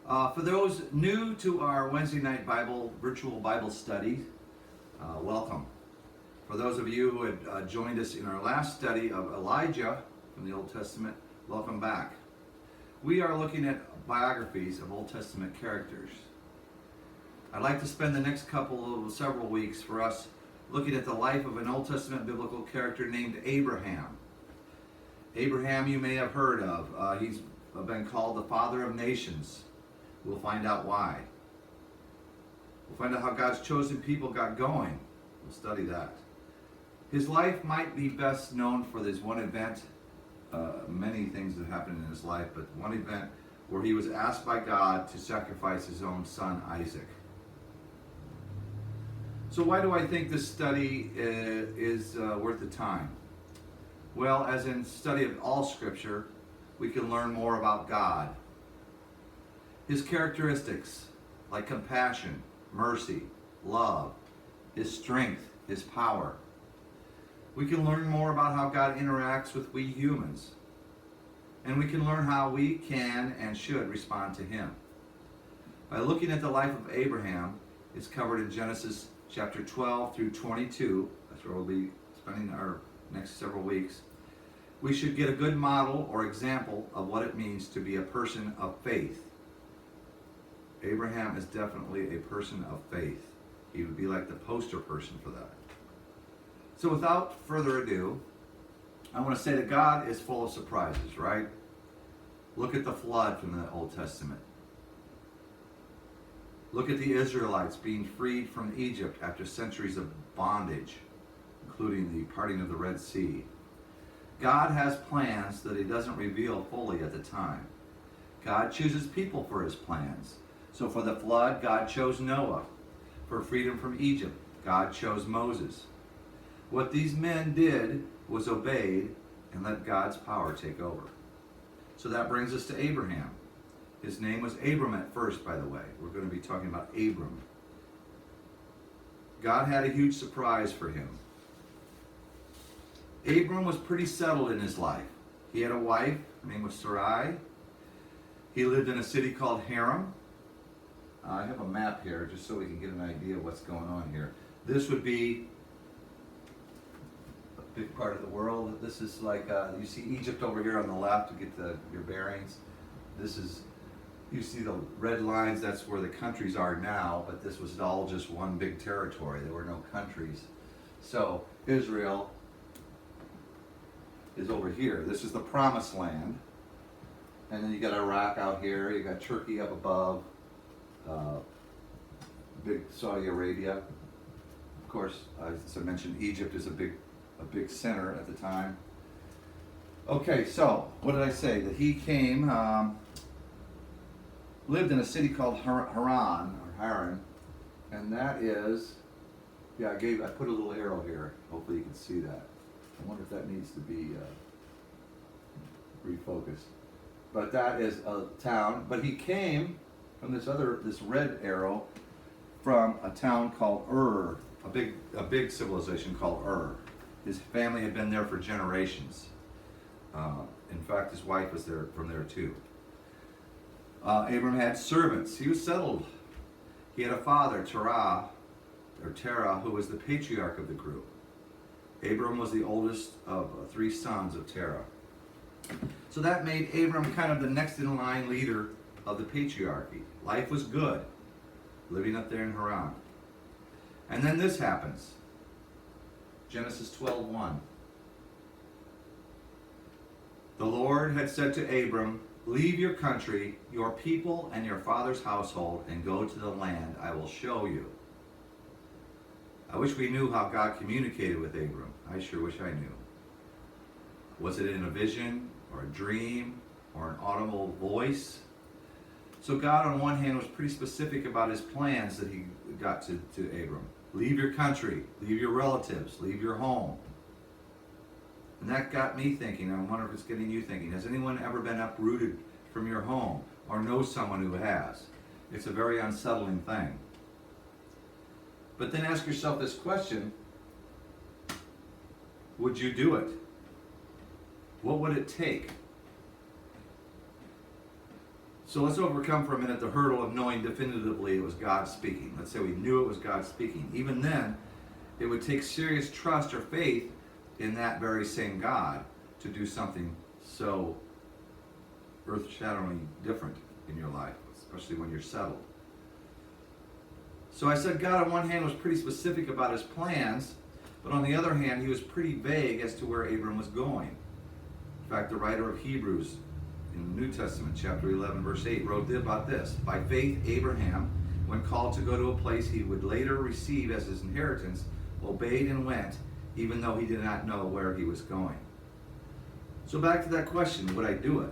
For those new to our Wednesday night virtual Bible study, welcome. For those of you who had joined us in our last study of Elijah from the Old Testament, welcome back. We are looking at biographies of Old Testament characters. I'd like to spend the next several weeks for us looking at the life of an Old Testament biblical character named Abraham. Abraham you may have heard of. He's been called the father of nations. We'll find out why. We'll find out how God's chosen people got going. We'll study that. His life might be best known for this one event, many things that happened in his life, but one event where he was asked by God to sacrifice his own son Isaac. So why do I think this study is worth the time? Well, as in study of all Scripture, we can learn more about God. His characteristics, like compassion, mercy, love, his strength, his power. We can learn more about how God interacts with we humans. And we can learn how we can and should respond to him. By looking at the life of Abraham, it's covered in Genesis chapter 12 through 22. That's where we'll be spending our next several weeks. We should get a good model or example of what it means to be a person of faith. Abraham is definitely a person of faith. He would be like the poster person for that. So without further ado, I want to say that God is full of surprises, right? Look at the flood from the Old Testament. Look at the Israelites being freed from Egypt after centuries of bondage, including the parting of the Red Sea. God has plans that he doesn't reveal fully at the time. God chooses people for his plans. So for the flood, God chose Noah. For freedom from Egypt, God chose Moses. What these men did was obeyed and let God's power take over. So that brings us to Abraham. His name was Abram at first, by the way. We're going to be talking about Abram. God had a huge surprise for him. Abram was pretty settled in his life. He had a wife, her name was Sarai. He lived in a city called Haran. I have a map here just so we can get an idea of what's going on here. This would be a big part of the world. This is like, you see Egypt over here on the left to get your bearings. This is, you see the red lines, that's where the countries are now, but this was all just one big territory. There were no countries. So Israel is over here. This is the promised land. And then you got Iraq out here, you got Turkey up above. Big Saudi Arabia. Of course, as I mentioned, Egypt is a big center at the time. Okay, so what did I say? That he came, lived in a city called Haran, and that is, yeah, I put a little arrow here. Hopefully you can see that. I wonder if that needs to be refocused. But that is a town. But he came from this red arrow from a town called Ur, a big civilization called Ur. His family had been there for generations. In fact, his wife was there from there too. Abram had servants. He was settled. He had a father, Terah, who was the patriarch of the group. Abram was the oldest of 3 sons of Terah. So that made Abram kind of the next in line leader of the patriarchy. Life was good, living up there in Haran. And then this happens. Genesis 12:1. The Lord had said to Abram, "Leave your country, your people, and your father's household, and go to the land I will show you." I wish we knew how God communicated with Abram. I sure wish I knew. Was it in a vision, or a dream, or an audible voice? So God, on one hand, was pretty specific about his plans that he got to Abram. Leave your country, leave your relatives, leave your home. And that got me thinking, I wonder if it's getting you thinking, has anyone ever been uprooted from your home, or knows someone who has? It's a very unsettling thing. But then ask yourself this question, would you do it? What would it take? So let's overcome for a minute the hurdle of knowing definitively it was God speaking. Let's say we knew it was God speaking. Even then, it would take serious trust or faith in that very same God to do something so earth-shatteringly different in your life, especially when you're settled. So I said God on one hand was pretty specific about his plans, but on the other hand, he was pretty vague as to where Abram was going. In fact, the writer of Hebrews in the New Testament, chapter 11, verse 8, wrote about this. By faith, Abraham, when called to go to a place he would later receive as his inheritance, obeyed and went, even though he did not know where he was going. So back to that question, would I do it?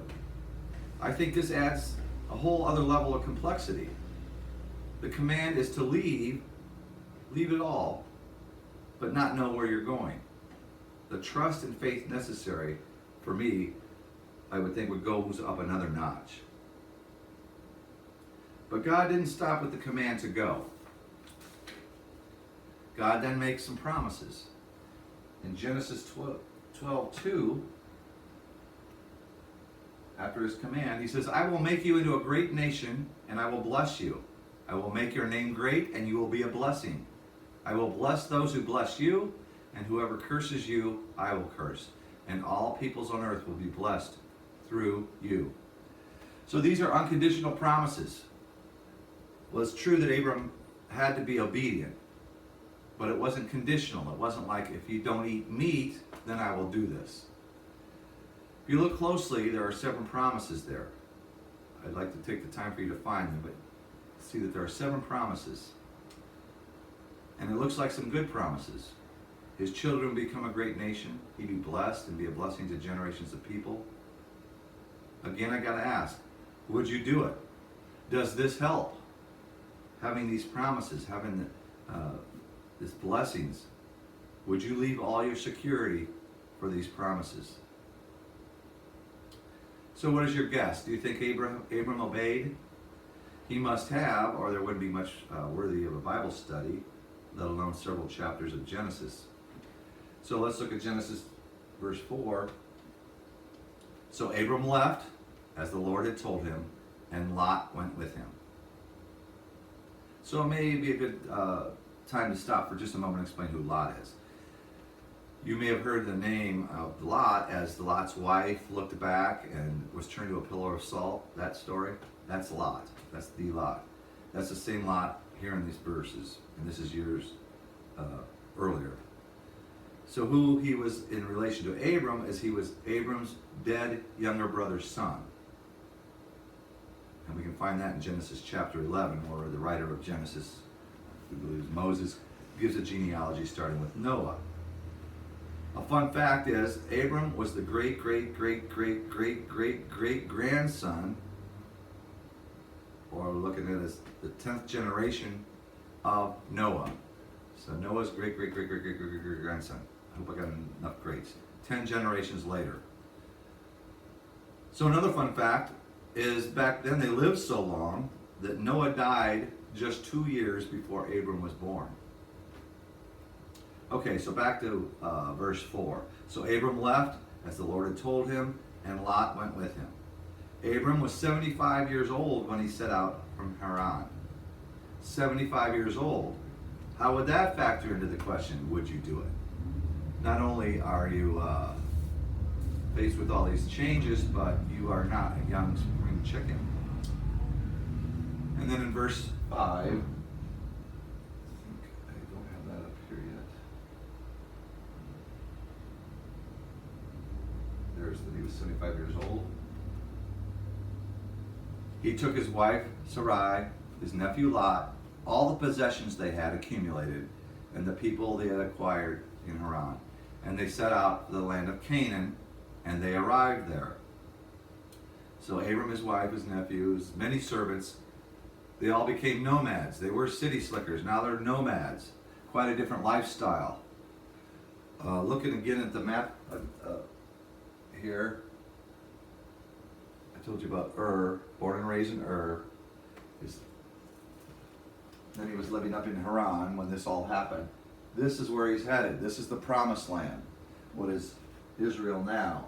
I think this adds a whole other level of complexity. The command is to leave it all, but not know where you're going. The trust and faith necessary, for me, I would think would go up another notch. But God didn't stop with the command to go. God then makes some promises. In Genesis 12:2, after his command, he says, I will make you into a great nation, and I will bless you. I will make your name great, and you will be a blessing. I will bless those who bless you, and whoever curses you, I will curse. And all peoples on earth will be blessed through you. So these are unconditional promises. Well, it's true that Abram had to be obedient, but it wasn't conditional. It wasn't like, if you don't eat meat, then I will do this. If you look closely, there are 7 promises there. I'd like to take the time for you to find them, but see that there are 7 promises. And it looks like some good promises. His children will become a great nation. He'd be blessed and be a blessing to generations of people. Again, I got to ask, would you do it? Does this help? Having these promises, having these blessings, would you leave all your security for these promises? So what is your guess? Do you think Abram obeyed? He must have, or there wouldn't be much worthy of a Bible study, let alone several chapters of Genesis. So let's look at Genesis verse 4. So Abram left, as the Lord had told him, and Lot went with him. So it may be a good time to stop for just a moment and explain who Lot is. You may have heard the name of Lot as Lot's wife looked back and was turned to a pillar of salt. That story, that's Lot. That's the Lot. That's the same Lot here in these verses, and this is years earlier. So who he was in relation to Abram is he was Abram's dead younger brother's son. And we can find that in Genesis chapter 11, where the writer of Genesis, who believes Moses, gives a genealogy starting with Noah. A fun fact is, Abram was the great-great-great-great-great-great-great-grandson, or looking at it as the 10th generation of Noah. So Noah's great-great-great-great-great-great-grandson. I hope I got enough greats. 10 generations later. So another fun fact is back then they lived so long that Noah died just 2 years before Abram was born. Okay, so back to verse 4. So Abram left, as the Lord had told him, and Lot went with him. Abram was 75 years old when he set out from Haran. 75 years old. How would that factor into the question, would you do it? Not only are you faced with all these changes, but you are not a young spring chicken. And then in verse 5, that he was 75 years old. He took his wife Sarai, his nephew Lot, all the possessions they had accumulated, and the people they had acquired in Haran. And they set out for the land of Canaan, and they arrived there. So Abram, his wife, his nephews, many servants, they all became nomads. They were city slickers. Now they're nomads. Quite a different lifestyle. Looking again at the map here, I told you about born and raised in Then he was living up in Haran when this all happened. This is where he's headed. This is the promised land. What is Israel now?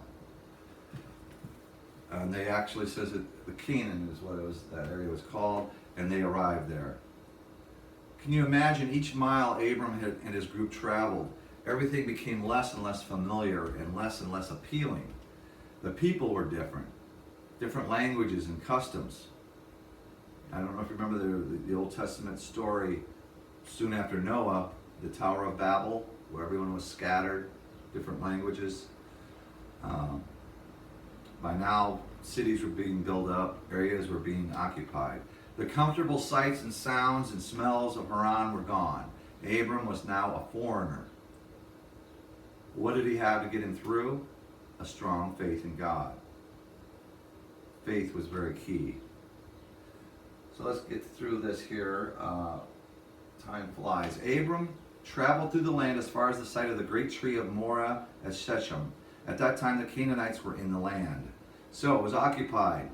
And they actually says that the Canaan is what that area was called, and they arrived there. Can you imagine each mile Abram and his group traveled? Everything became less and less familiar and less appealing. The people were different languages and customs. I don't know if you remember the Old Testament story soon after Noah, the Tower of Babel, where everyone was scattered, different languages. By now, cities were being built up, areas were being occupied. The comfortable sights and sounds and smells of Haran were gone. Abram was now a foreigner. What did he have to get him through? A strong faith in God. Faith was very key. So let's get through this here. Time flies. Abram traveled through the land as far as the site of the great tree of Moreh at Shechem. At that time, the Canaanites were in the land. So it was occupied.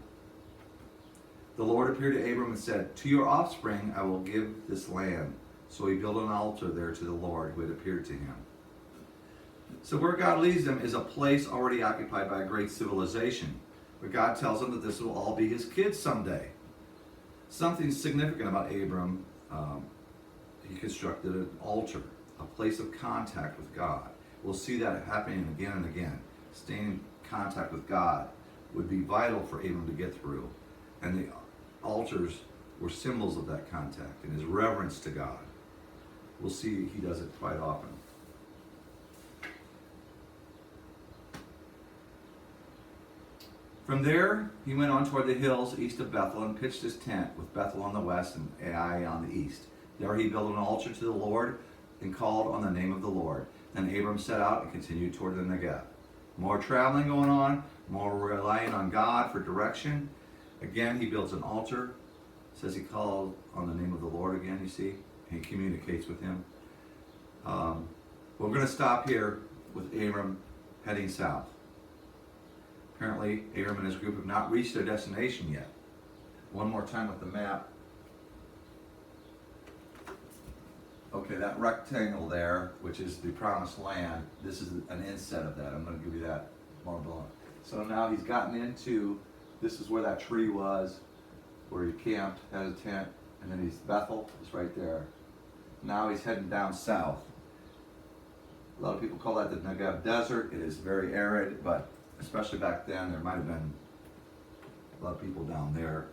The Lord appeared to Abram and said, "To your offspring I will give this land." So he built an altar there to the Lord who had appeared to him. So where God leads them is a place already occupied by a great civilization. But God tells them that this will all be his kids someday. Something significant about Abram, he constructed an altar, a place of contact with God. We'll see that happening again and again. Staying in contact with God would be vital for Abram to get through. And the altars were symbols of that contact and his reverence to God. We'll see he does it quite often. From there, he went on toward the hills east of Bethel and pitched his tent with Bethel on the west and Ai on the east. There he built an altar to the Lord and called on the name of the Lord. Then Abram set out and continued toward the Negev. More traveling going on, more relying on God for direction. Again, he builds an altar. Says he called on the name of the Lord again, you see. And he communicates with him. We're going to stop here with Abram heading south. Apparently, Abram and his group have not reached their destination yet. One more time with the map. Okay, that rectangle there, which is the promised land, this is an inset of that. I'm going to give you that more below. So now he's gotten into, this is where that tree was, where he camped, had a tent, and then Bethel is right there. Now he's heading down south. A lot of people call that the Negev Desert. It is very arid, but especially back then, there might have been a lot of people down there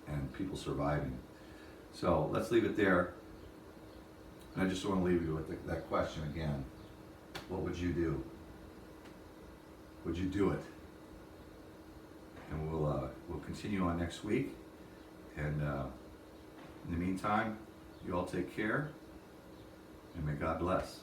and people surviving. So let's leave it there. And I just want to leave you with that question again. What would you do? Would you do it? And we'll continue on next week. And in the meantime, you all take care, and may God bless.